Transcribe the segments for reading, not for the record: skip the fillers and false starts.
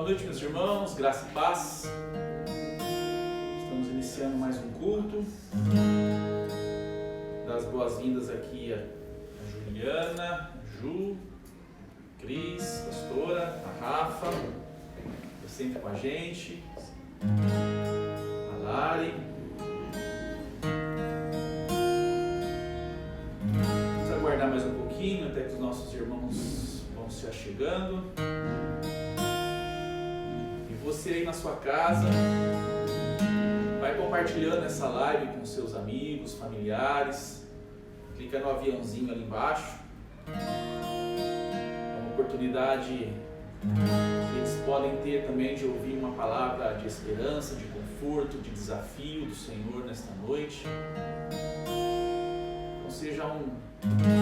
Boa noite, meus irmãos, graça e paz. Estamos iniciando mais um culto. Das boas-vindas aqui a Juliana, a Ju, a Cris, a pastora, a Rafa, que sempre com a gente, a Lari. Vamos aguardar mais um pouquinho até que os nossos irmãos vão se achegando. Você aí na sua casa, vai compartilhando essa live com seus amigos, familiares, clica no aviãozinho ali embaixo, é uma oportunidade que eles podem ter também de ouvir uma palavra de esperança, de conforto, de desafio do Senhor nesta noite. Então seja um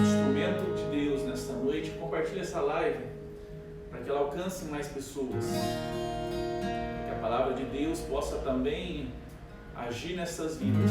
instrumento de Deus nesta noite, compartilhe essa live para que ela alcance mais pessoas. A palavra de Deus possa também agir nessas vidas.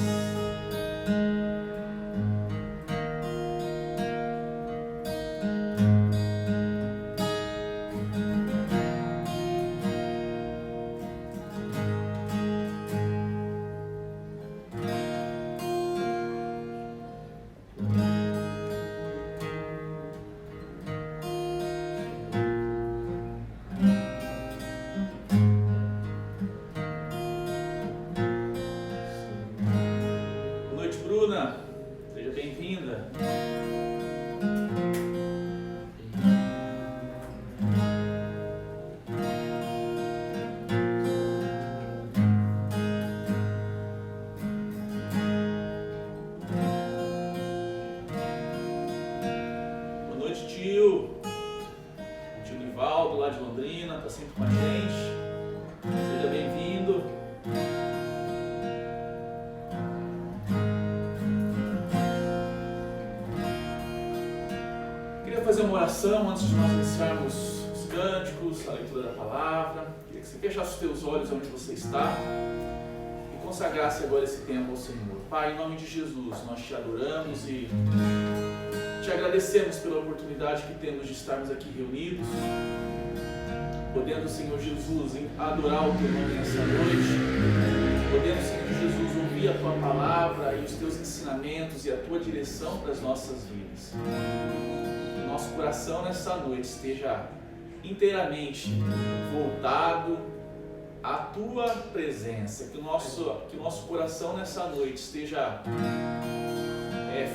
Seja bem-vinda. Boa noite, tio. Tio Nivaldo, lá de Londrina, está sempre com a gente. Seja bem-vindo. Fazer uma oração antes de nós iniciarmos os cânticos, a leitura da palavra. Queria que você fechasse os teus olhos onde você está e consagrasse agora esse tempo ao Senhor. Pai, em nome de Jesus, nós te adoramos e te agradecemos pela oportunidade que temos de estarmos aqui reunidos, podendo, Senhor Jesus, adorar o teu nome nessa noite, podendo, Senhor Jesus, ouvir a tua palavra e os teus ensinamentos e a tua direção para as nossas vidas. Nosso coração nessa noite esteja inteiramente voltado à tua presença, que o nosso coração nessa noite esteja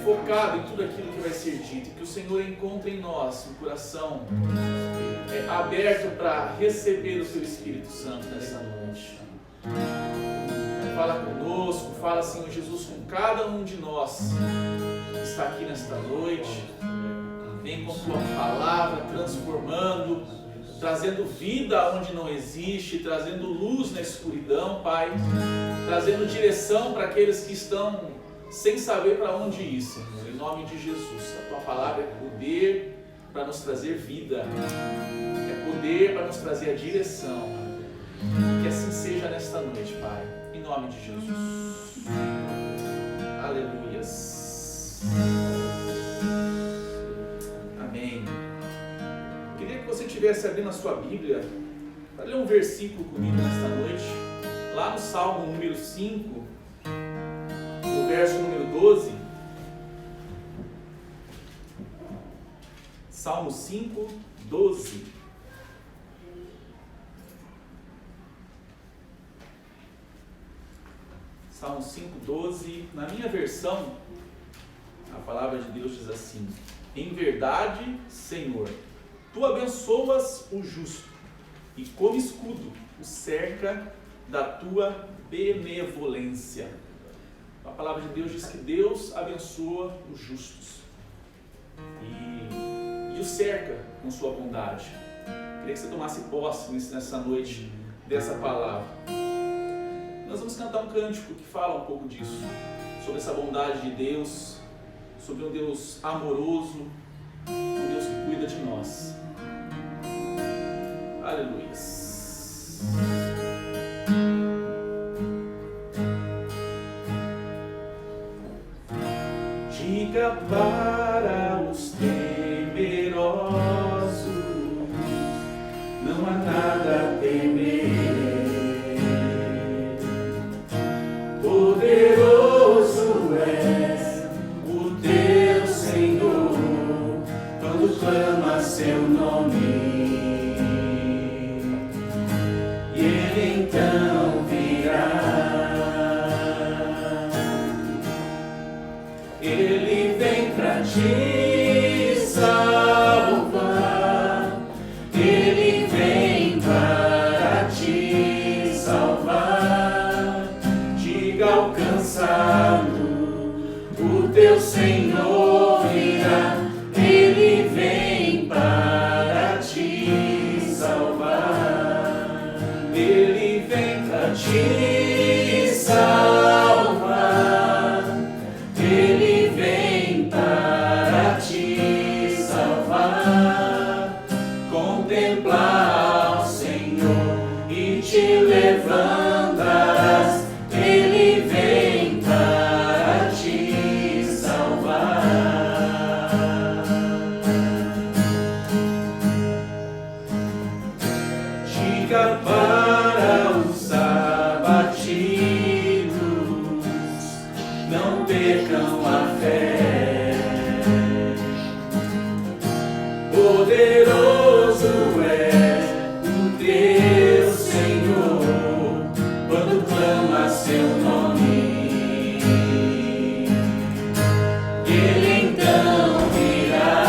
focado em tudo aquilo que vai ser dito, que o Senhor encontre em nós um coração aberto para receber o teu Espírito Santo nessa noite. Fala conosco, fala, Senhor Jesus, com cada um de nós que está aqui nesta noite. Vem com tua palavra transformando, trazendo vida onde não existe, trazendo luz na escuridão, Pai, trazendo direção para aqueles que estão sem saber para onde ir, Senhor. Em nome de Jesus, a tua palavra é poder para nos trazer vida, é poder para nos trazer a direção. Que assim seja nesta noite, Pai, em nome de Jesus. Aleluias. Amém. Queria que você estivesse abrindo a sua Bíblia para ler um versículo comigo nesta noite, lá no Salmo número 5, no verso número 12. Salmo 5, 12. Salmo 5, 12. Na minha versão, a palavra de Deus diz assim: em verdade, Senhor, tu abençoas o justo e como escudo o cerca da tua benevolência. A palavra de Deus diz que Deus abençoa os justos e o cerca com sua bondade. Queria que você tomasse posse nessa noite dessa palavra. Nós vamos cantar um cântico que fala um pouco disso, sobre essa bondade de Deus, sobre um Deus amoroso, um Deus que cuida de nós. Aleluia. Diga para os temerosos, não há nada a temer. diga alcançado, o teu Senhor virá, Ele vem para te salvar, Ele vem para te salvar, Ele vem para te salvar, contemplar o Senhor e te levantarás, Ele vem para te salvar. Diga para os abatidos, não percam a fé. Poderoso é o teu Senhor, quando clama seu nome, Ele então virá,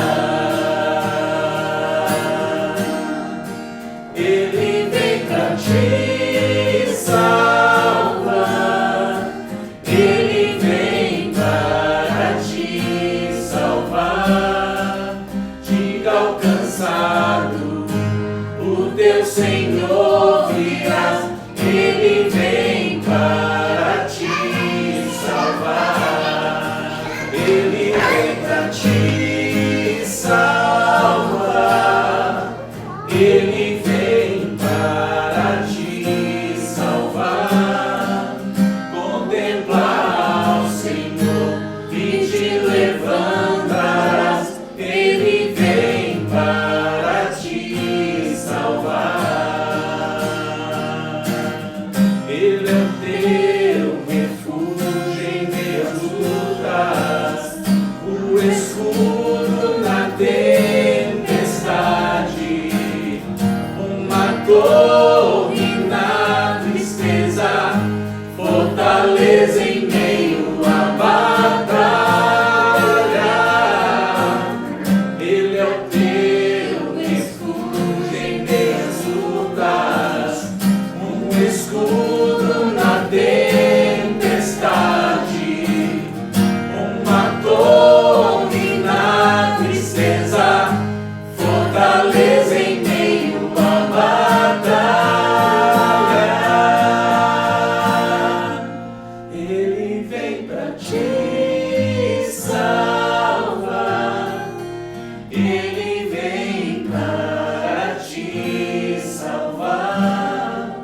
Ele vem para te salvar, Ele vem para te salvar. Diga alcançado, o teu Senhor virá, Ele vem para te salvar, Ele vem para te salvar, Ele vem para te salvar, contemplar o Senhor e te levantarás, Ele vem para te salvar. Ele é o teu refúgio em meio às lutas, o escudo na tempestade, uma torre na tristeza, fortaleza em meio à batalha. Ele é o teu refúgio em meio às lutas, um escudo na tempestade, uma torre na tristeza, fortaleza em meio à batalha. Ele vem para te salvar, Ele vem para te salvar,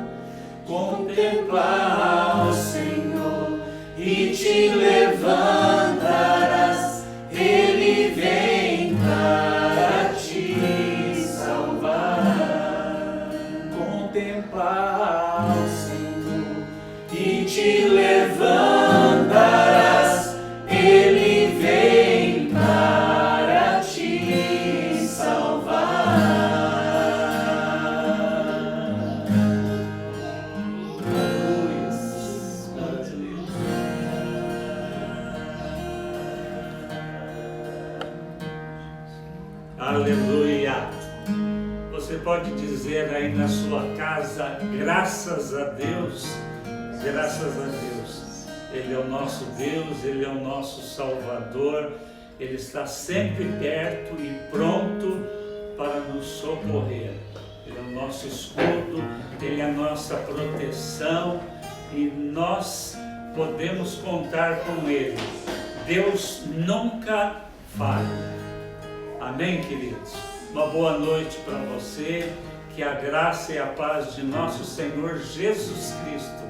contemplar o Senhor e te levantarás, Ele vem para te salvar, contemplar o Senhor e te levantarás, Ele vem para te salvar. Aleluia. Aleluia! Você pode dizer aí na sua casa, graças a Deus, graças a Deus. Ele é o nosso Deus, Ele é o nosso Salvador, Ele está sempre perto e pronto para nos socorrer. Ele é o nosso escudo, Ele é a nossa proteção e nós podemos contar com Ele. Deus nunca falha. Amém, queridos? Uma boa noite para você, que a graça e a paz de nosso Senhor Jesus Cristo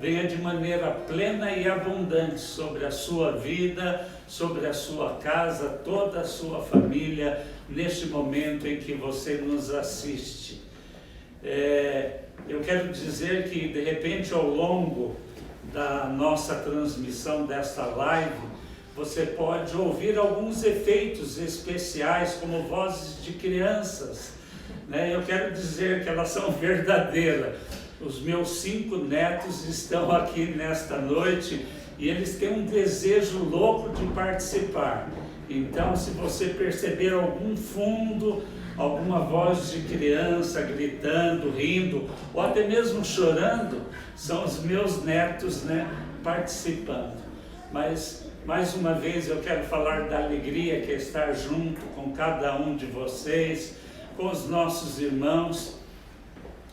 venha de maneira plena e abundante sobre a sua vida, sobre a sua casa, toda a sua família, neste momento em que você nos assiste. Eu quero dizer que, de repente, ao longo da nossa transmissão desta live, você pode ouvir alguns efeitos especiais, como vozes de crianças, né? Eu quero dizer que elas são verdadeiras. Os meus 5 netos estão aqui nesta noite e eles têm um desejo louco de participar. Então, se você perceber algum fundo, alguma voz de criança gritando, rindo, ou até mesmo chorando, são os meus netos, né, participando. Mas, mais uma vez, eu quero falar da alegria que é estar junto com cada um de vocês, com os nossos irmãos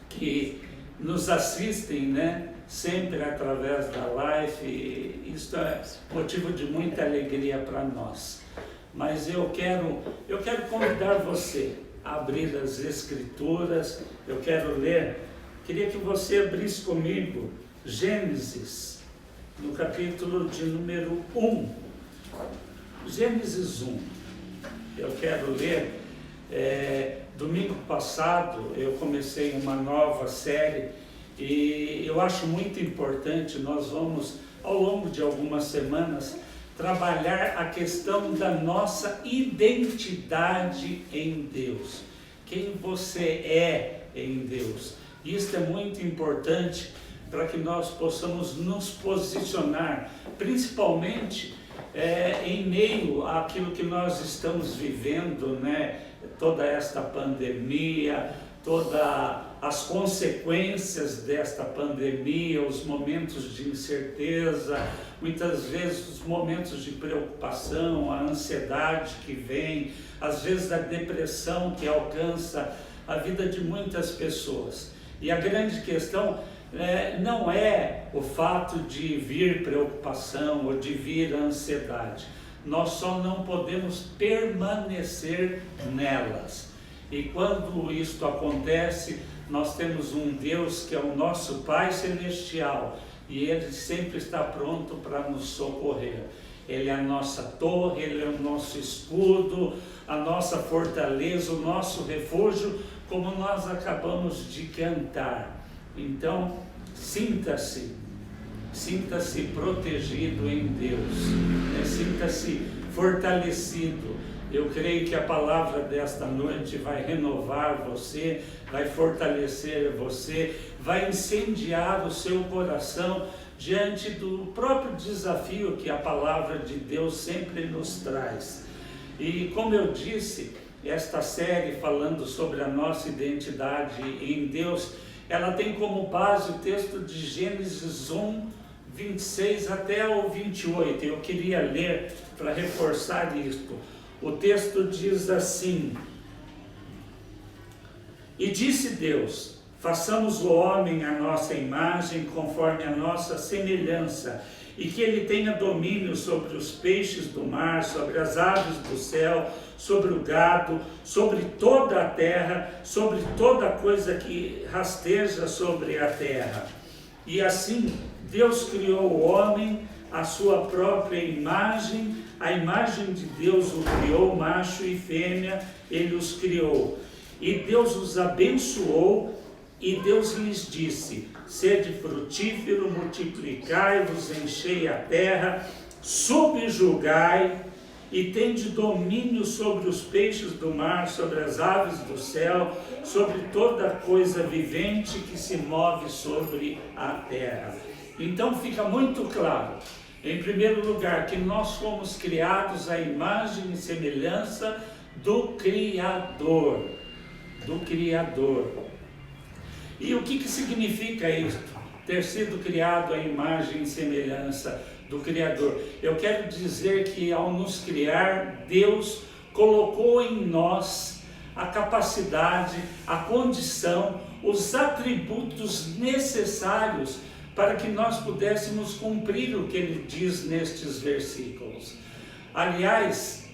que nos assistem, né, sempre através da live, e isso é motivo de muita alegria para nós. Mas eu quero convidar você a abrir as Escrituras. Eu quero ler, queria que você abrisse comigo Gênesis, no capítulo de número 1. Gênesis 1. Eu quero ler, domingo passado eu comecei uma nova série e eu acho muito importante, nós vamos ao longo de algumas semanas trabalhar a questão da nossa identidade em Deus. Quem você é em Deus. Isso é muito importante para que nós possamos nos posicionar, principalmente em meio àquilo que nós estamos vivendo, né? Toda esta pandemia, todas as consequências desta pandemia, os momentos de incerteza, muitas vezes os momentos de preocupação, a ansiedade que vem, às vezes a depressão que alcança a vida de muitas pessoas. E a grande questão não é o fato de vir preocupação ou de vir ansiedade. Nós só não podemos permanecer nelas. E quando isto acontece, nós temos um Deus que é o nosso Pai Celestial e Ele sempre está pronto para nos socorrer. Ele é a nossa torre, Ele é o nosso escudo, a nossa fortaleza, o nosso refúgio, como nós acabamos de cantar. Então, sinta-se protegido em Deus, sinta-se fortalecido. Eu creio que a palavra desta noite vai renovar você, vai fortalecer você, vai incendiar o seu coração diante do próprio desafio que a palavra de Deus sempre nos traz. E como eu disse, esta série falando sobre a nossa identidade em Deus, ela tem como base o texto de Gênesis 1, 26 até o 28. Eu queria ler para reforçar isto. O texto diz assim: E disse Deus, façamos o homem à nossa imagem, conforme a nossa semelhança, e que ele tenha domínio sobre os peixes do mar, sobre as aves do céu, sobre o gado, sobre toda a terra, sobre toda coisa que rasteja sobre a terra. E assim Deus criou o homem à sua própria imagem, a imagem de Deus o criou, macho e fêmea, ele os criou. E Deus os abençoou, e Deus lhes disse: sede frutífero, multiplicai-vos, enchei a terra, subjugai, e tende domínio sobre os peixes do mar, sobre as aves do céu, sobre toda coisa vivente que se move sobre a terra. Então fica muito claro, em primeiro lugar, que nós fomos criados à imagem e semelhança do Criador. Do Criador. E o que significa isso? Ter sido criado à imagem e semelhança do Criador. Eu quero dizer que ao nos criar, Deus colocou em nós a capacidade, a condição, os atributos necessários para que nós pudéssemos cumprir o que ele diz nestes versículos. Aliás,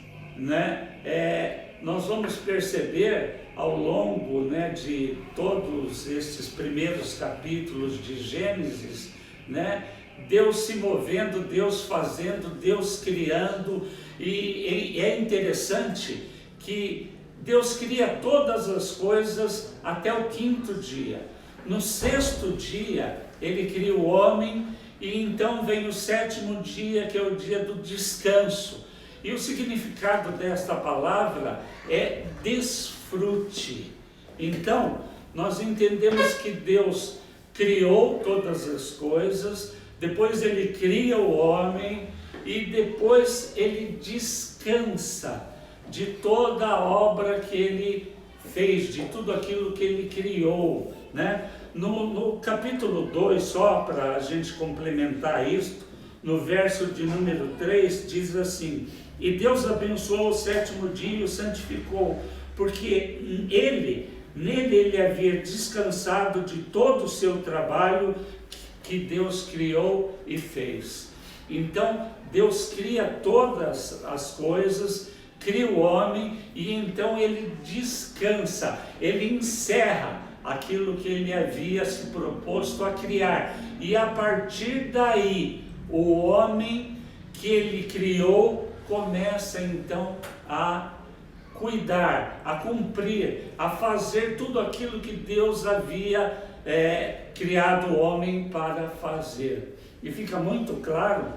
nós vamos perceber ao longo de todos estes primeiros capítulos de Gênesis, Deus se movendo, Deus fazendo, Deus criando, e é interessante que Deus cria todas as coisas até o 5º dia. No 6º dia, Ele cria o homem, e então vem o 7º dia, que é o dia do descanso. E o significado desta palavra é desfrute. Então, nós entendemos que Deus criou todas as coisas, depois Ele cria o homem, e depois Ele descansa de toda a obra que Ele fez, de tudo aquilo que Ele criou, né? No capítulo 2, só para a gente complementar isso, no verso de número 3, diz assim: e Deus abençoou o sétimo dia e o santificou, porque nele ele havia descansado de todo o seu trabalho que Deus criou e fez. Então, Deus cria todas as coisas, cria o homem, e então ele descansa, ele encerra aquilo que ele havia se proposto a criar. E a partir daí, o homem que ele criou começa então a cuidar, a cumprir, a fazer tudo aquilo que Deus havia criado o homem para fazer. E fica muito claro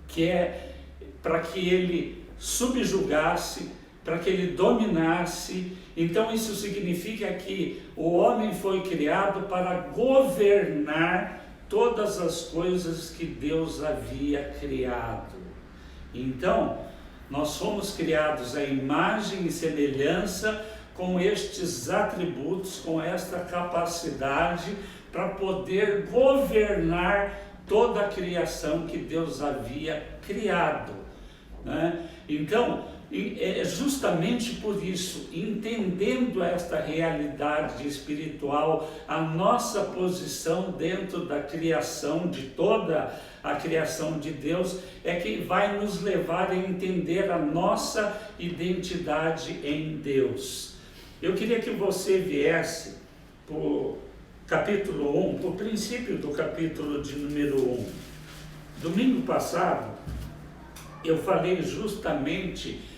que é para que ele subjugasse, para que ele dominasse. Então isso significa que o homem foi criado para governar todas as coisas que Deus havia criado. Então, nós fomos criados à imagem e semelhança, com estes atributos, com esta capacidade para poder governar toda a criação que Deus havia criado, né? Então, é justamente por isso, entendendo esta realidade espiritual, a nossa posição dentro da criação, de toda a criação de Deus, é que vai nos levar a entender a nossa identidade em Deus. Eu queria que você viesse para o capítulo 1, para o princípio do capítulo de número 1. Domingo passado, eu falei justamente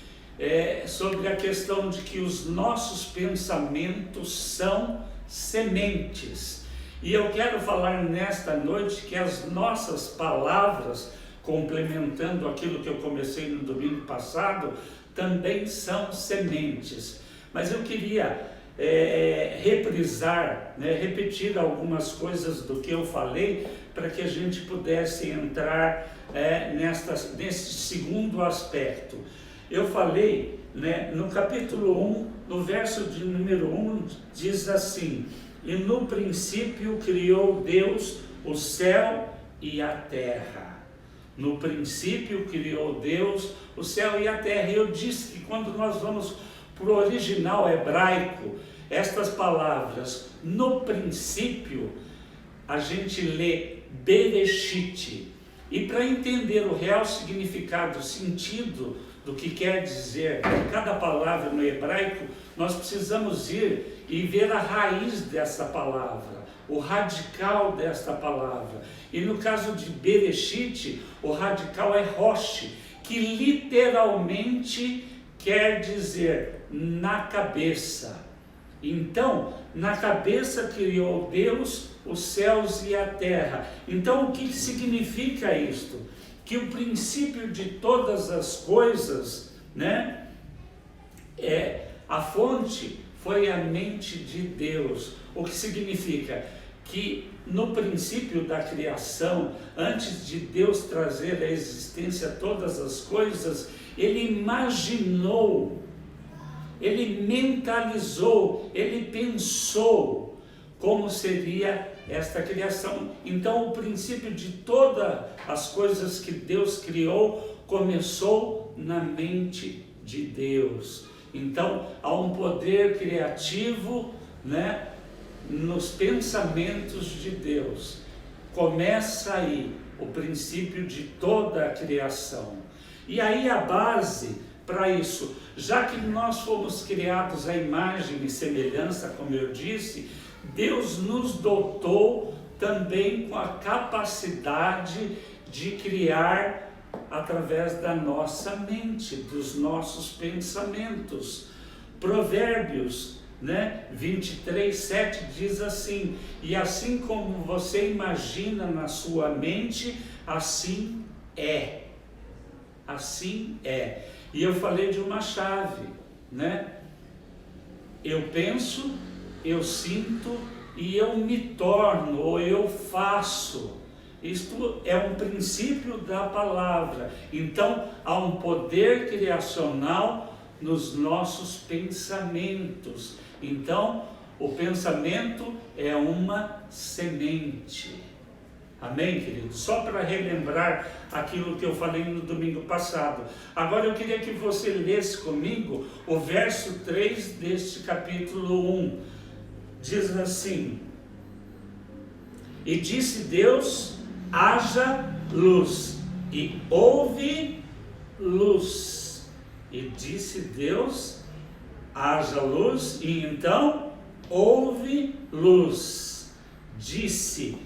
sobre a questão de que os nossos pensamentos são sementes. E eu quero falar nesta noite que as nossas palavras, complementando aquilo que eu comecei no domingo passado, também são sementes. Mas eu queria reprisar, repetir algumas coisas do que eu falei, para que a gente pudesse entrar nesse segundo aspecto. Eu falei, no capítulo 1, no verso de número 1, diz assim: e no princípio criou Deus o céu e a terra. No princípio criou Deus o céu e a terra. Eu disse que quando nós vamos para o original hebraico, estas palavras, no princípio, a gente lê Bereshit. E para entender o real significado, o sentido do que quer dizer cada palavra no hebraico, nós precisamos ir e ver a raiz dessa palavra, o radical desta palavra. E no caso de Bereshit, o radical é Rosh, que literalmente quer dizer na cabeça. Então, na cabeça criou Deus os céus e a terra. Então, o que significa isto? Que o princípio de todas as coisas, a fonte foi a mente de Deus. O que significa que no princípio da criação, antes de Deus trazer à existência todas as coisas, Ele imaginou, Ele mentalizou, Ele pensou como seria esta criação. Então, o princípio de todas as coisas que Deus criou começou na mente de Deus. Então, há um poder criativo, nos pensamentos de Deus. Começa aí o princípio de toda a criação. E aí a base para isso, já que nós fomos criados à imagem e semelhança, como eu disse, Deus nos dotou também com a capacidade de criar através da nossa mente, dos nossos pensamentos. Provérbios 23:7 diz assim: e assim como você imagina na sua mente, assim é. Assim é. E eu falei de uma chave, Eu penso, eu sinto e eu me torno, ou eu faço. Isto é um princípio da palavra. Então, há um poder criacional nos nossos pensamentos. Então, o pensamento é uma semente. Amém, querido? Só para relembrar aquilo que eu falei no domingo passado. Agora eu queria que você lesse comigo o verso 3 deste capítulo 1. Diz assim: e disse Deus, haja luz, e houve luz. E disse Deus, haja luz, e então houve luz. Disse,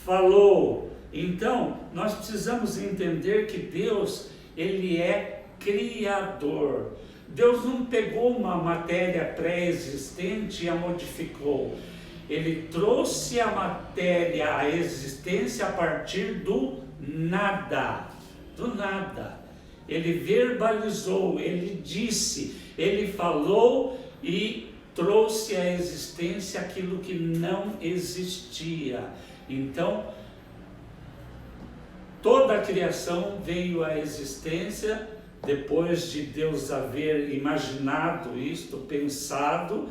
falou. Então, nós precisamos entender que Deus, Ele é criador. Deus não pegou uma matéria pré-existente e a modificou. Ele trouxe a matéria à existência a partir do nada. Do nada. Ele verbalizou, ele disse, ele falou e trouxe à existência aquilo que não existia. Então, toda a criação veio à existência depois de Deus haver imaginado isto, pensado,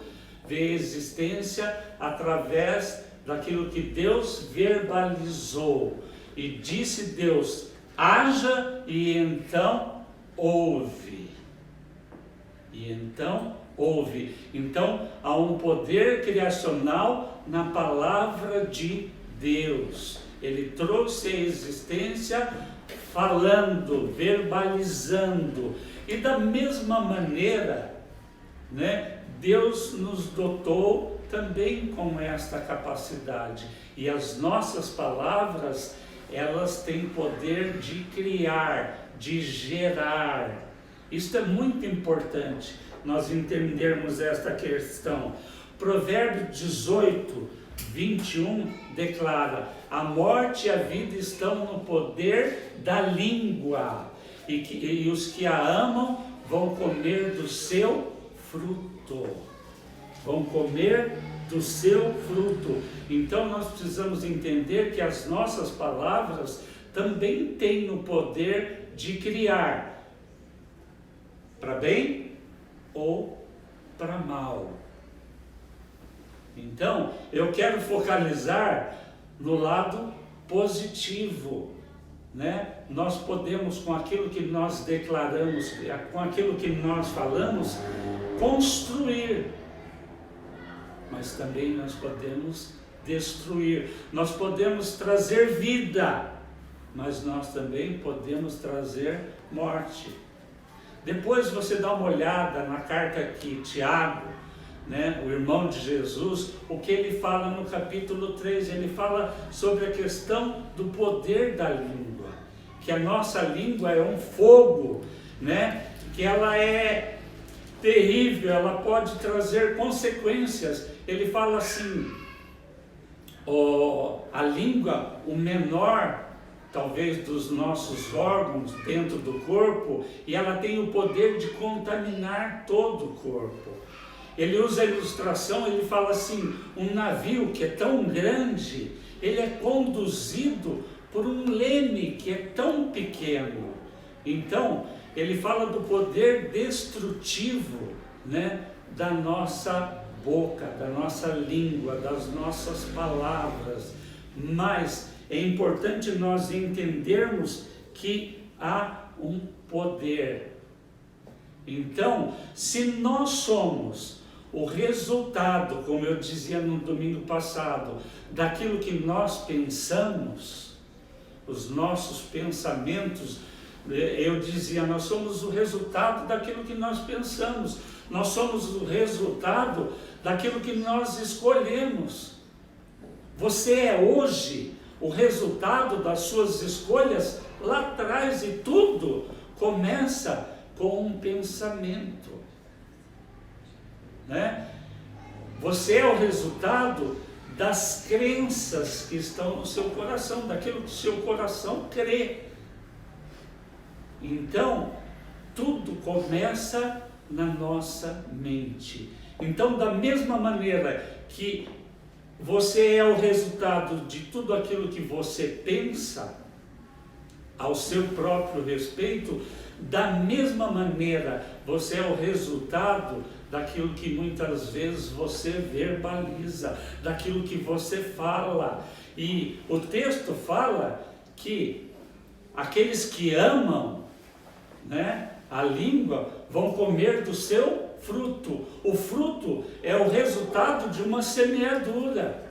veio à existência através daquilo que Deus verbalizou. E disse Deus, haja, e então houve. E então houve. Então, há um poder criacional na palavra de Deus. Ele trouxe a existência falando, verbalizando. E da mesma maneira, né, Deus nos dotou também com esta capacidade. E as nossas palavras, elas têm poder de criar, de gerar. Isso é muito importante, nós entendermos esta questão. Provérbio 18, 21 declara: a morte e a vida estão no poder da língua, e os que a amam vão comer do seu fruto. Vão comer do seu fruto. Então nós precisamos entender que as nossas palavras também têm o poder de criar, para bem ou para mal. Então, eu quero focalizar no lado positivo, né? Nós podemos, com aquilo que nós declaramos, com aquilo que nós falamos, construir, mas também nós podemos destruir. Nós podemos trazer vida, mas nós também podemos trazer morte. Depois você dá uma olhada na carta que Tiago, né, o irmão de Jesus, o que ele fala no capítulo 3, ele fala sobre a questão do poder da língua, que a nossa língua é um fogo, né, que ela é terrível, ela pode trazer consequências. Ele fala assim, a língua, o menor talvez dos nossos órgãos dentro do corpo, e ela tem o poder de contaminar todo o corpo. Ele usa a ilustração, ele fala assim, um navio que é tão grande, ele é conduzido por um leme que é tão pequeno. Então, ele fala do poder destrutivo, né, da nossa boca, da nossa língua, das nossas palavras. Mas é importante nós entendermos que há um poder. Então, se nós somos o resultado, como eu dizia no domingo passado, daquilo que nós pensamos, os nossos pensamentos, eu dizia, nós somos o resultado daquilo que nós pensamos, nós somos o resultado daquilo que nós escolhemos. Você é hoje o resultado das suas escolhas lá atrás, e tudo começa com um pensamento, né? Você é o resultado das crenças que estão no seu coração, daquilo que o seu coração crê. Então, tudo começa na nossa mente. Então, da mesma maneira que você é o resultado de tudo aquilo que você pensa ao seu próprio respeito, da mesma maneira você é o resultado daquilo que muitas vezes você verbaliza, daquilo que você fala. E o texto fala que aqueles que amam, né, a língua vão comer do seu fruto. O fruto é o resultado de uma semeadura.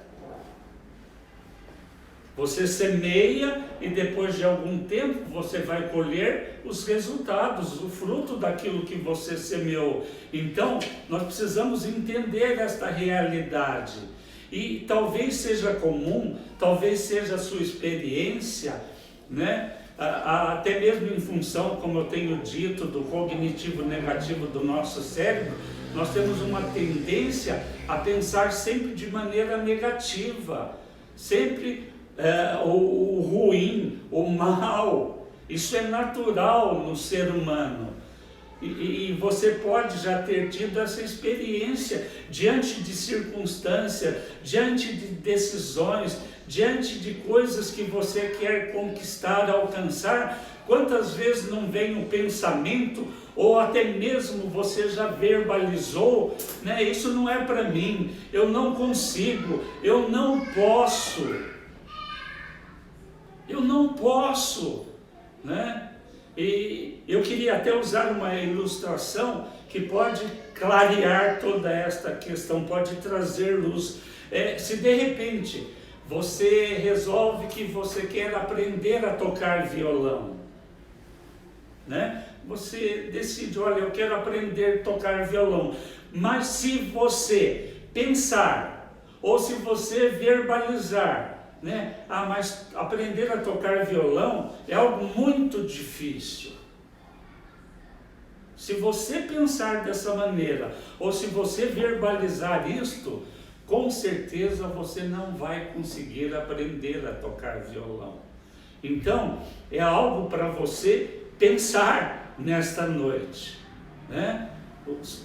Você semeia e depois de algum tempo você vai colher os resultados, o fruto daquilo que você semeou. Então, nós precisamos entender esta realidade. E talvez seja comum, talvez seja a sua experiência, né? Até mesmo em função, como eu tenho dito, do cognitivo negativo do nosso cérebro, nós temos uma tendência a pensar sempre de maneira negativa, sempre o ruim, o mal. Isso é natural no ser humano. E você pode já ter tido essa experiência diante de circunstâncias, diante de decisões, diante de coisas que você quer conquistar, alcançar. Quantas vezes não vem um pensamento, ou até mesmo você já verbalizou, né? Isso não é para mim, eu não consigo, eu não posso, né? E eu queria até usar uma ilustração que pode clarear toda esta questão, pode trazer luz. Se de repente você resolve que você quer aprender a tocar violão, né? Você decide, olha, eu quero aprender a tocar violão. Mas se você pensar, ou se você verbalizar, né? Mas aprender a tocar violão é algo muito difícil. Se você pensar dessa maneira, ou se você verbalizar isto, com certeza você não vai conseguir aprender a tocar violão. Então, é algo para você pensar nesta noite, né?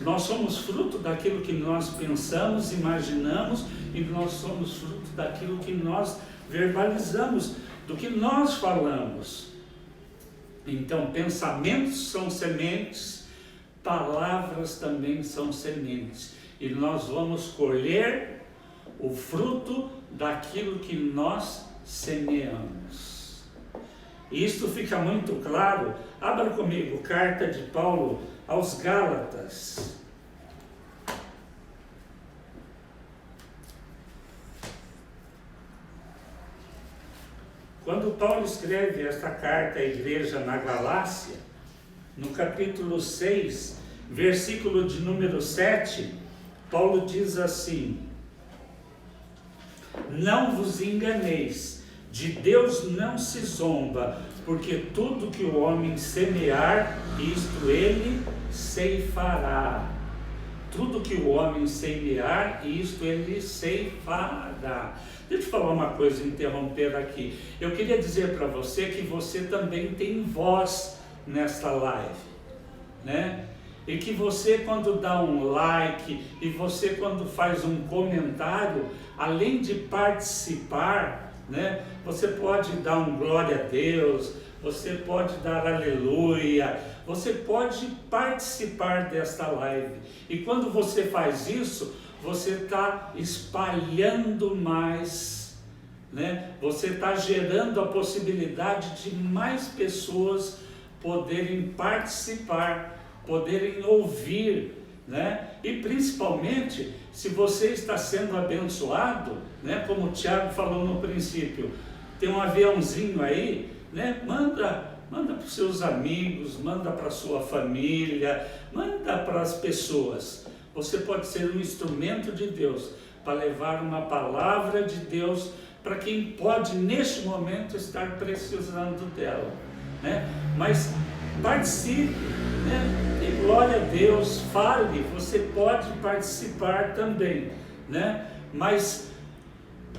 Nós somos fruto daquilo que nós pensamos, imaginamos, e nós somos fruto daquilo que nós verbalizamos, do que nós falamos. Então, pensamentos são sementes, palavras também são sementes, e nós vamos colher o fruto daquilo que nós semeamos. Isto fica muito claro. Abra comigo, carta de Paulo aos Gálatas. Quando Paulo escreve esta carta à igreja na Galácia, no capítulo 6, versículo de número 7, Paulo diz assim: não vos enganeis, de Deus não se zomba, porque tudo que o homem semear, isto ele ceifará. Tudo que o homem semear, isto ele ceifará. Deixa eu falar uma coisa, interromper aqui. Eu queria dizer para você que você também tem voz nesta live, né? E que você, quando dá um like, e você quando faz um comentário, além de participar, né? Você pode dar um glória a Deus, você pode dar aleluia, você pode participar desta live. E quando você faz isso, você está espalhando mais, né? Você está gerando a possibilidade de mais pessoas poderem participar, poderem ouvir, né? E principalmente, se você está sendo abençoado, né? Como o Tiago falou no princípio, tem um aviãozinho aí, né? Manda para os seus amigos, manda para a sua família, manda para as pessoas. Você pode ser um instrumento de Deus para levar uma palavra de Deus para quem pode neste momento estar precisando dela, né? Mas participe, né? E glória a Deus, fale, você pode participar também, né? Mas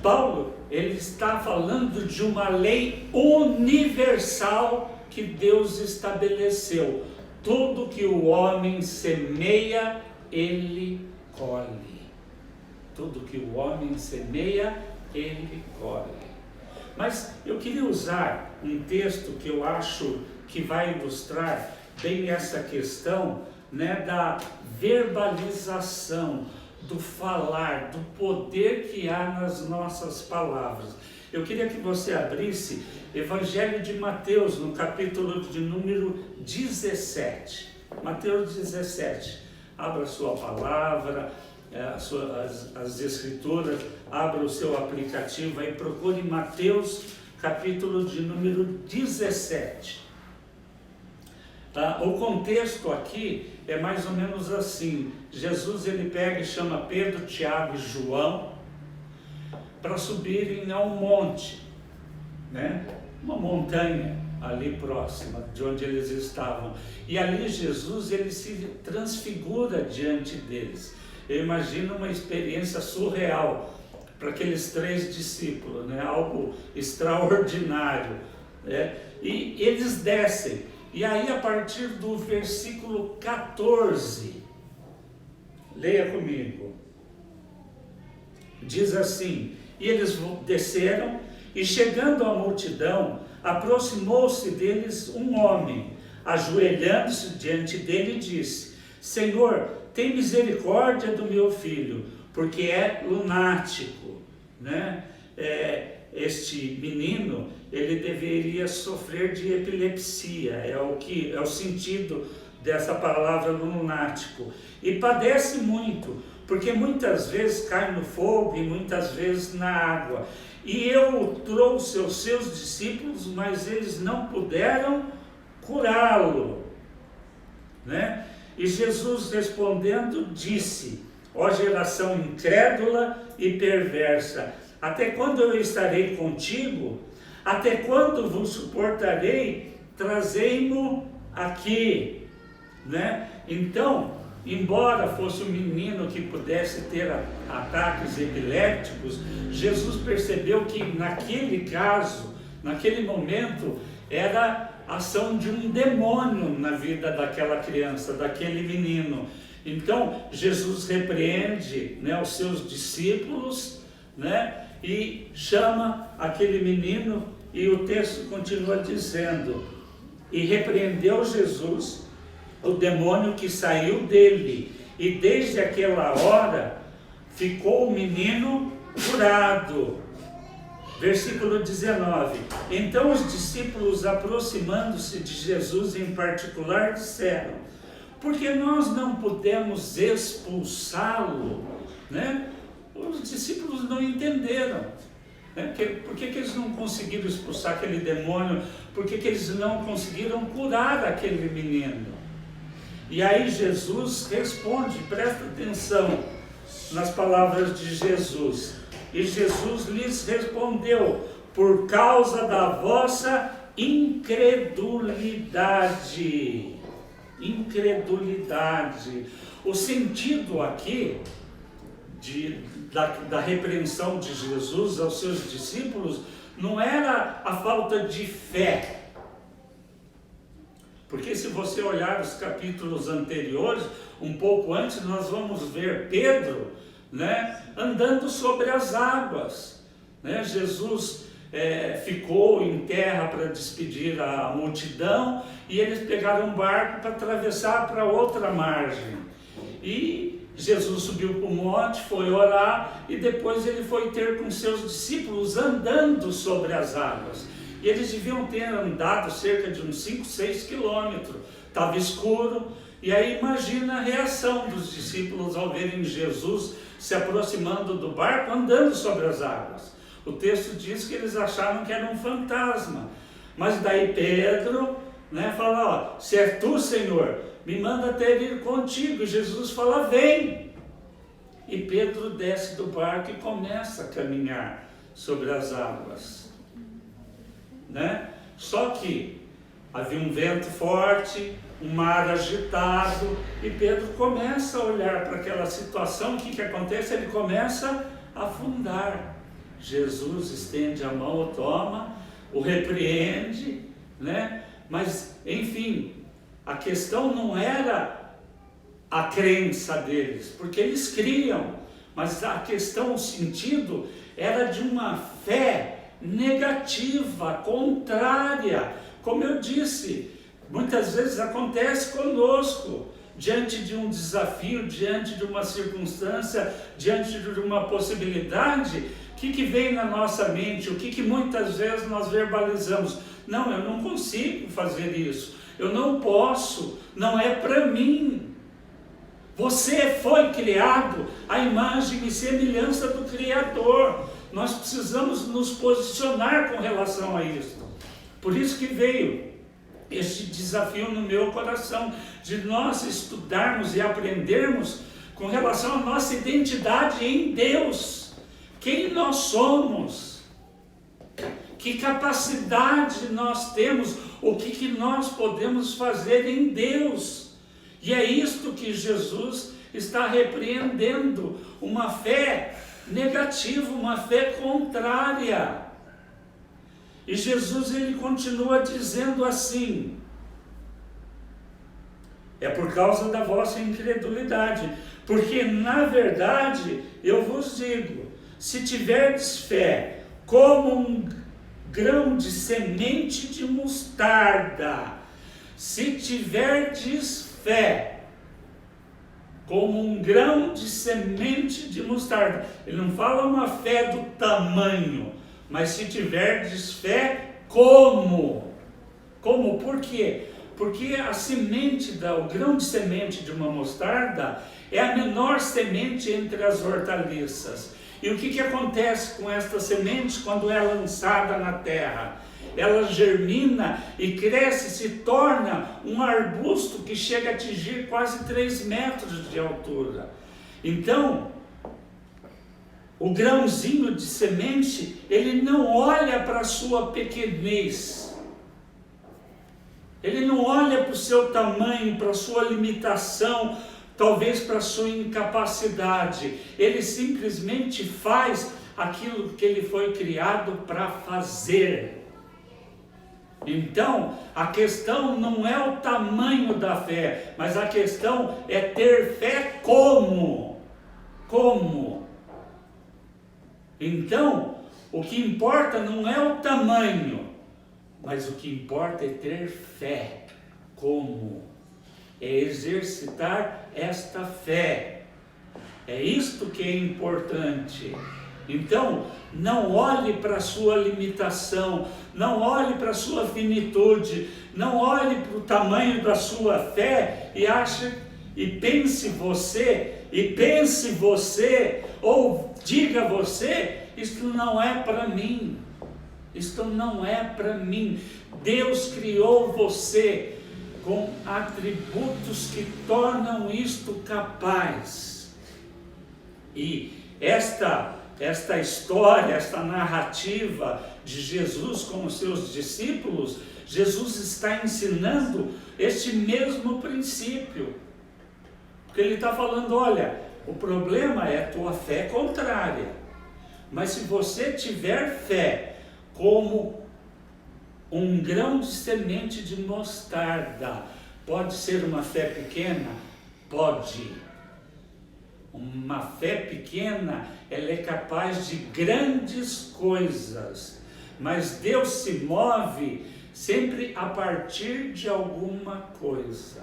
Paulo, ele está falando de uma lei universal que Deus estabeleceu. Tudo que o homem semeia, ele colhe. Tudo que o homem semeia, ele colhe. Mas eu queria usar um texto que eu acho que vai ilustrar bem essa questão né, da verbalização, do falar, do poder que há nas nossas palavras. Eu queria que você abrisse Evangelho de Mateus, no capítulo de número 17. Mateus 17. Abra a sua palavra, as escrituras, abra o seu aplicativo aí, procure Mateus, capítulo de número 17. O contexto aqui é mais ou menos assim. Jesus, ele pega e chama Pedro, Tiago e João para subirem a um monte, né? Uma montanha ali próxima de onde eles estavam. E ali Jesus, ele se transfigura diante deles. Eu imagino uma experiência surreal para aqueles 3 discípulos, né? Algo extraordinário, né? E eles descem. E aí, a partir do versículo 14, leia comigo, diz assim: e eles desceram, e chegando à multidão, aproximou-se deles um homem, ajoelhando-se diante dele, disse: Senhor, tem misericórdia do meu filho, porque é lunático, né? Este menino, ele deveria sofrer de epilepsia, é o sentido dessa palavra lunático, e padece muito, porque muitas vezes cai no fogo e muitas vezes na água. E eu trouxe aos seus discípulos, mas eles não puderam curá-lo, né? E Jesus respondendo disse: ó geração incrédula e perversa, até quando eu estarei contigo? Até quando vos suportarei? Trazei-mo aqui, né? Então, embora fosse um menino que pudesse ter ataques epilépticos, Jesus percebeu que naquele caso, naquele momento, era a ação de um demônio na vida daquela criança, daquele menino. Então, Jesus repreende, né, os seus discípulos, né, e chama aquele menino, e o texto continua dizendo: e repreendeu Jesus o demônio que saiu dele, e desde aquela hora ficou o menino curado. Versículo 19: então os discípulos, aproximando-se de Jesus em particular, disseram: por que nós não pudemos expulsá-lo, né? Os discípulos não entenderam, né? Por que eles não conseguiram expulsar aquele demônio? Por que eles não conseguiram curar aquele menino? E aí Jesus responde, presta atenção nas palavras de Jesus. E Jesus lhes respondeu: por causa da vossa incredulidade. Incredulidade. O sentido aqui da repreensão de Jesus aos seus discípulos não era a falta de fé. Porque se você olhar os capítulos anteriores, um pouco antes, nós vamos ver Pedro, né, andando sobre as águas, né? Jesus ficou em terra para despedir a multidão, e eles pegaram um barco para atravessar para outra margem. E Jesus subiu para o monte, foi orar, e depois ele foi ter com seus discípulos andando sobre as águas. E eles deviam ter andado cerca de uns 5, 6 quilômetros. Estava escuro, e aí imagina a reação dos discípulos ao verem Jesus se aproximando do barco, andando sobre as águas. O texto diz que eles acharam que era um fantasma. Mas daí Pedro, né, fala: ó, se é tu, Senhor, me manda até ir contigo. E Jesus fala: vem. E Pedro desce do barco e começa a caminhar sobre as águas, né? Só que havia um vento forte, um mar agitado, e Pedro começa a olhar para aquela situação. O que acontece? Ele começa a afundar. Jesus estende a mão, o toma, o repreende, né? Mas, enfim, a questão não era a crença deles, porque eles criam, mas a questão, o sentido, era de uma fé negativa, contrária. Como eu disse, muitas vezes acontece conosco, diante de um desafio, diante de uma circunstância, diante de uma possibilidade, o que vem na nossa mente? O que muitas vezes nós verbalizamos? Não, eu não consigo fazer isso, eu não posso, não é para mim. Você foi criado à imagem e semelhança do Criador. Nós precisamos nos posicionar com relação a isso. Por isso que veio este desafio no meu coração, de nós estudarmos e aprendermos com relação à nossa identidade em Deus. Quem nós somos? Que capacidade nós temos? O que nós podemos fazer em Deus? E é isto que Jesus está repreendendo, uma fé negativa, uma fé contrária. E Jesus, ele continua dizendo assim: é por causa da vossa incredulidade, porque na verdade eu vos digo, se tiverdes fé como um grão de semente de mostarda, se tiverdes fé como um grão de semente de mostarda, ele não fala uma fé do tamanho, mas se tiverdes fé como? Como? Por quê? Porque a semente, o grão de semente de uma mostarda é a menor semente entre as hortaliças. E o que acontece com esta semente quando é lançada na terra? Ela germina e cresce, se torna um arbusto que chega a atingir quase 3 metros de altura. Então, o grãozinho de semente, ele não olha para a sua pequenez, ele não olha para o seu tamanho, para a sua limitação, talvez para a sua incapacidade, ele simplesmente faz aquilo que ele foi criado para fazer. Então, a questão não é o tamanho da fé, mas a questão é ter fé como? Como? Então, o que importa não é o tamanho, mas o que importa é ter fé. Como? É exercitar esta fé. É isto que é importante. Então, não olhe para a sua limitação, não olhe para a sua finitude, não olhe para o tamanho da sua fé e pense você, ou diga você, isto não é para mim, isto não é para mim. Deus criou você com atributos que tornam isto capaz. E esta história, esta narrativa de Jesus com os seus discípulos, Jesus está ensinando este mesmo princípio. Porque ele está falando, olha, o problema é a tua fé contrária. Mas se você tiver fé como um grão de semente de mostarda, pode ser uma fé pequena? Pode. Uma fé pequena, ela é capaz de grandes coisas, mas Deus se move sempre a partir de alguma coisa.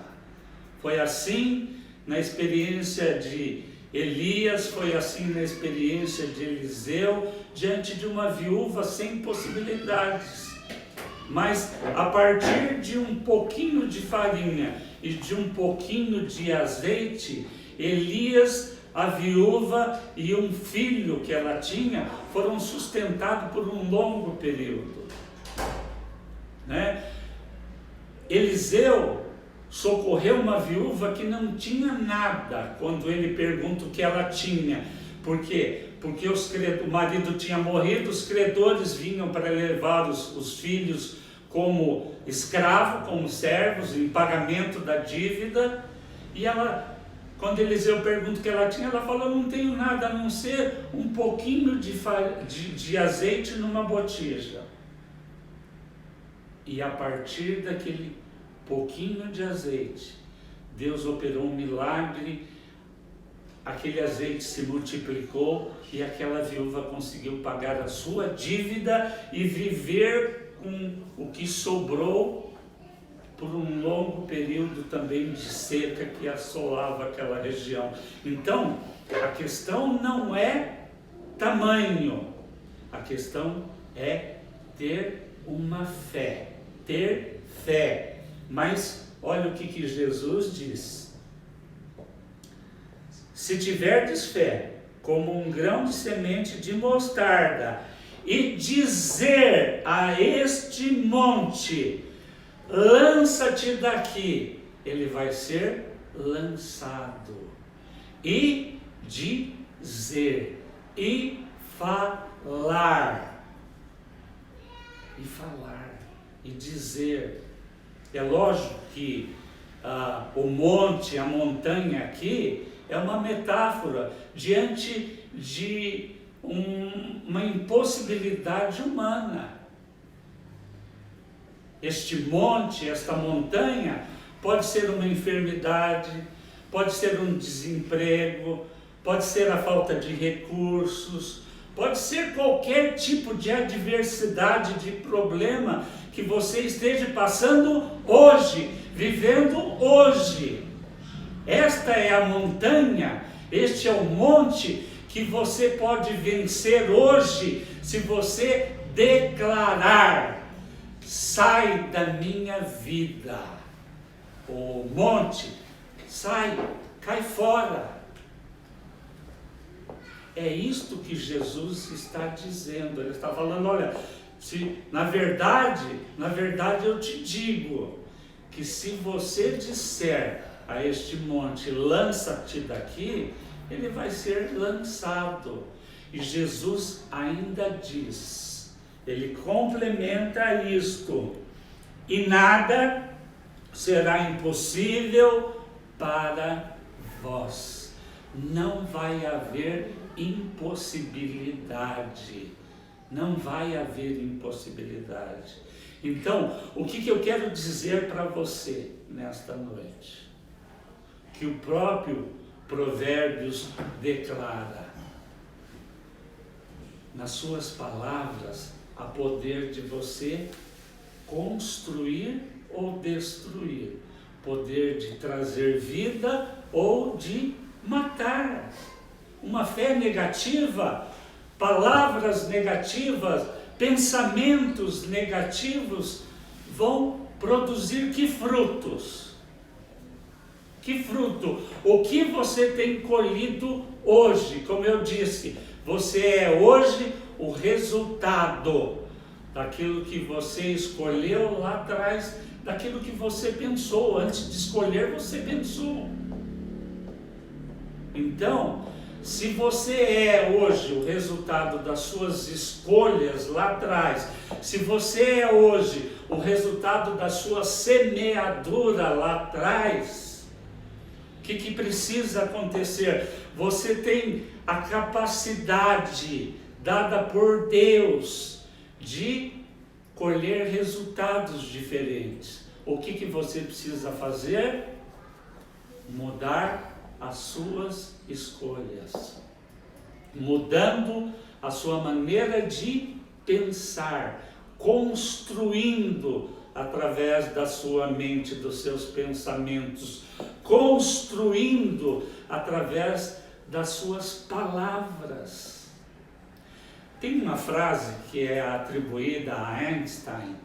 Foi assim na experiência de Elias, foi assim na experiência de Eliseu, diante de uma viúva sem possibilidades. Mas a partir de um pouquinho de farinha e de um pouquinho de azeite, Elias, a viúva e um filho que ela tinha foram sustentados por um longo período, né? Eliseu socorreu uma viúva que não tinha nada quando ele pergunta o que ela tinha. Por quê? Porque o marido tinha morrido, os credores vinham para levar os filhos como escravo, como servos, em pagamento da dívida, e ela, quando Eliseu pergunta o que ela tinha, ela falou, não tenho nada a não ser um pouquinho de azeite numa botija. E a partir daquele pouquinho de azeite, Deus operou um milagre, aquele azeite se multiplicou e aquela viúva conseguiu pagar a sua dívida e viver com o que sobrou por um longo período também de seca que assolava aquela região. Então, a questão não é tamanho, a questão é ter uma fé, ter fé. Mas olha o que Jesus diz: se tiverdes fé como um grão de semente de mostarda, e dizer a este monte, lança-te daqui, ele vai ser lançado. E dizer, e falar, e dizer. É lógico que o monte, a montanha aqui, é uma metáfora diante de uma impossibilidade humana. Este monte, esta montanha, pode ser uma enfermidade, pode ser um desemprego, pode ser a falta de recursos, pode ser qualquer tipo de adversidade, de problema que você esteja passando hoje, vivendo hoje. Esta é a montanha, este é o monte que você pode vencer hoje, se você declarar: sai da minha vida. O monte, sai, cai fora. É isto que Jesus está dizendo. Ele está falando: olha, na verdade eu te digo, que se você disser a este monte, lança-te daqui, ele vai ser lançado. E Jesus ainda diz, ele complementa isto: e nada será impossível para vós. Não vai haver impossibilidade. Não vai haver impossibilidade. Então, o que eu quero dizer para você nesta noite? Que o próprio Provérbios declara: nas suas palavras há poder de você construir ou destruir, poder de trazer vida ou de matar. Uma fé negativa, palavras negativas, pensamentos negativos vão produzir que frutos? Que fruto? O que você tem colhido hoje? Como eu disse, você é hoje o resultado daquilo que você escolheu lá atrás, daquilo que você pensou. Antes de escolher, você pensou. Então, se você é hoje o resultado das suas escolhas lá atrás, se você é hoje o resultado da sua semeadura lá atrás, o que precisa acontecer? Você tem a capacidade dada por Deus de colher resultados diferentes. O que você precisa fazer? Mudar as suas escolhas, mudando a sua maneira de pensar, construindo através da sua mente, dos seus pensamentos, construindo através das suas palavras. Tem uma frase que é atribuída a Einstein,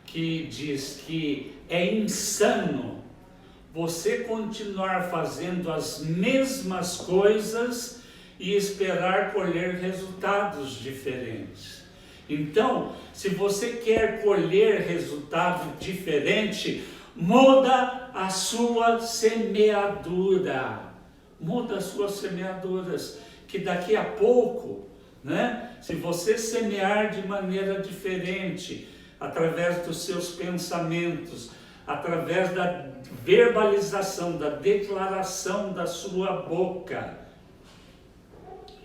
que diz que é insano você continuar fazendo as mesmas coisas e esperar colher resultados diferentes. Então, se você quer colher resultado diferente, muda a sua semeadura. Muda as suas semeaduras, que daqui a pouco, se você semear de maneira diferente, através dos seus pensamentos, através da verbalização, da declaração da sua boca,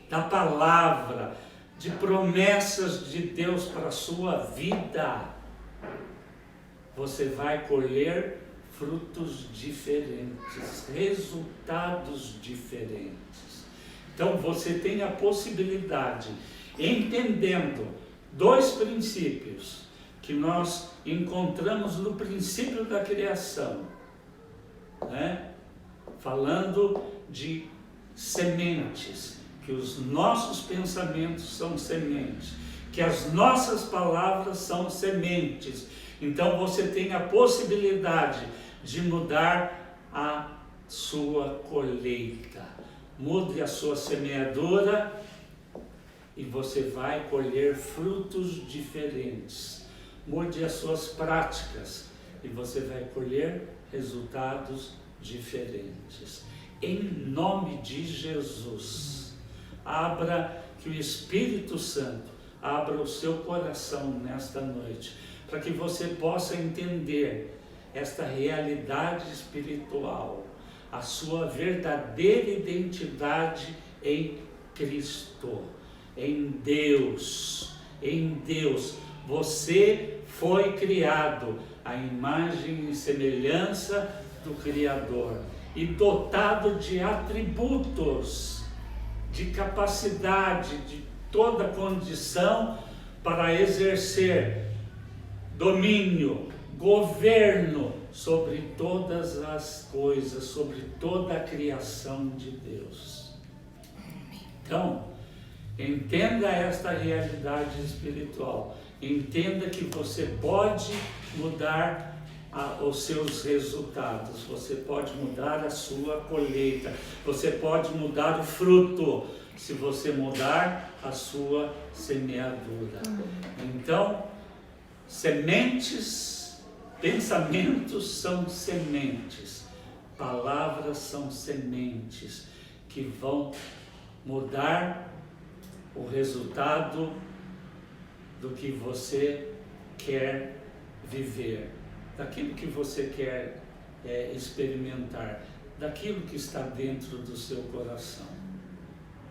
da palavra, de promessas de Deus para a sua vida, você vai colher frutos diferentes, resultados diferentes. Então você tem a possibilidade, entendendo dois princípios, que nós encontramos no princípio da criação, né? Falando de sementes, que os nossos pensamentos são sementes, que as nossas palavras são sementes. Então você tem a possibilidade de mudar a sua colheita. Mude a sua semeadura e você vai colher frutos diferentes. Mude as suas práticas e você vai colher resultados diferentes. Em nome de Jesus, que o Espírito Santo abra o seu coração nesta noite, para que você possa entender esta realidade espiritual, a sua verdadeira identidade em Cristo, em Deus. Em Deus, você foi criado à imagem e semelhança do Criador e dotado de atributos, de capacidade, de toda condição para exercer domínio, governo sobre todas as coisas, sobre toda a criação de Deus. Então, entenda esta realidade espiritual. Entenda que você pode mudar os seus resultados, você pode mudar a sua colheita, você pode mudar o fruto, se você mudar a sua semeadura. Então, sementes, pensamentos são sementes, palavras são sementes que vão mudar o resultado do que você quer viver, daquilo que você quer experimentar, daquilo que está dentro do seu coração.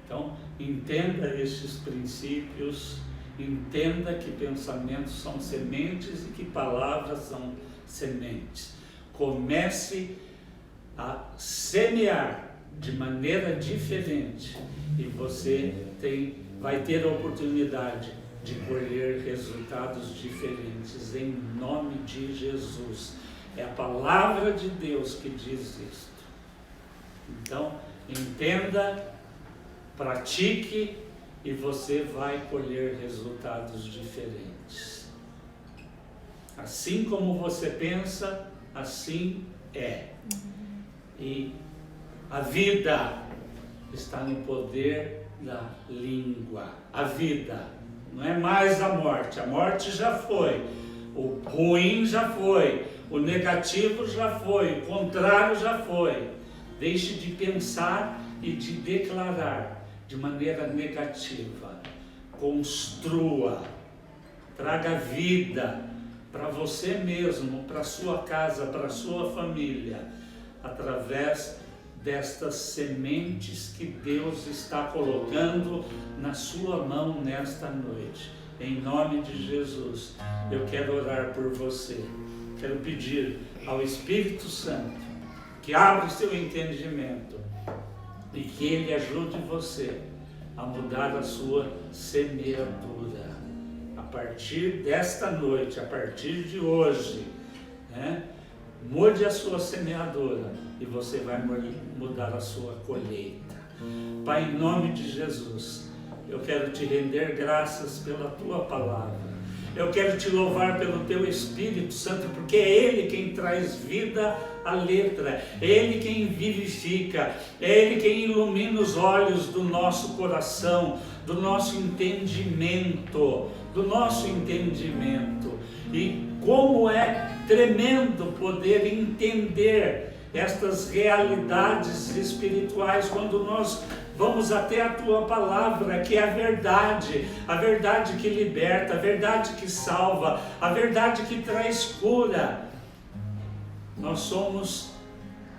Então, entenda estes princípios, entenda que pensamentos são sementes e que palavras são sementes. Comece a semear de maneira diferente e você vai ter a oportunidade de colher resultados diferentes, em nome de Jesus. É a palavra de Deus que diz isto. Então, entenda, pratique e você vai colher resultados diferentes. Assim como você pensa, assim é. E a vida está no poder da língua. A vida não é mais a morte já foi, o ruim já foi, o negativo já foi, o contrário já foi. Deixe de pensar e de declarar de maneira negativa. Construa, traga vida para você mesmo, para a sua casa, para a sua família, através destas sementes que Deus está colocando na sua mão nesta noite. Em nome de Jesus, eu quero orar por você. Quero pedir ao Espírito Santo que abra o seu entendimento e que Ele ajude você a mudar a sua semeadura. A partir desta noite, a partir de hoje, né? Mude a sua semeadura e você vai mudar a sua colheita. Pai, em nome de Jesus, eu quero te render graças pela tua palavra. Eu quero te louvar pelo teu Espírito Santo, porque é Ele quem traz vida à letra, é Ele quem vivifica, é Ele quem ilumina os olhos do nosso coração, do nosso entendimento, E como é tremendo poder entender estas realidades espirituais quando nós vamos até a tua palavra, que é a verdade que liberta, a verdade que salva, a verdade que traz cura. Nós somos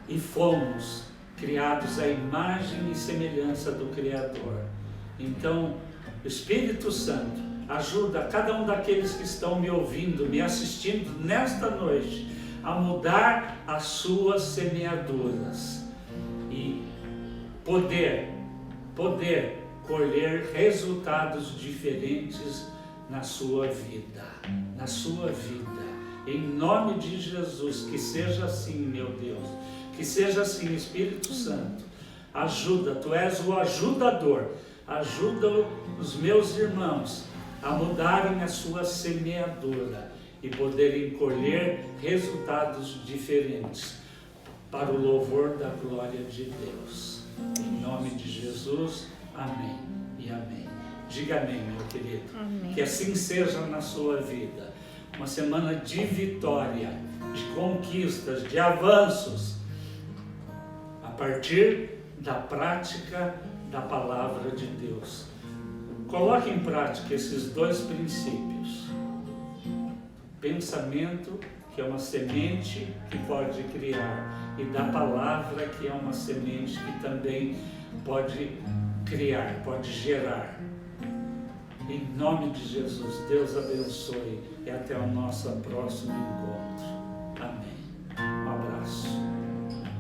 e fomos criados à imagem e semelhança do Criador. Então, Espírito Santo, ajuda cada um daqueles que estão me ouvindo, me assistindo nesta noite, a mudar as suas semeaduras e poder colher resultados diferentes na sua vida, na sua vida. Em nome de Jesus, que seja assim, meu Deus, que seja assim, Espírito Santo. Ajuda, Tu és o ajudador. Ajuda os meus irmãos a mudarem a sua semeadura e poderem colher resultados diferentes para o louvor da glória de Deus. Em nome de Jesus, amém e amém. Diga amém, meu querido. Amém. Que assim seja na sua vida. Uma semana de vitória, de conquistas, de avanços, a partir da prática da palavra de Deus. Coloque em prática esses dois princípios. Pensamento, que é uma semente que pode criar, e da palavra, que é uma semente que também pode criar, pode gerar. Em nome de Jesus, Deus abençoe e até o nosso próximo encontro.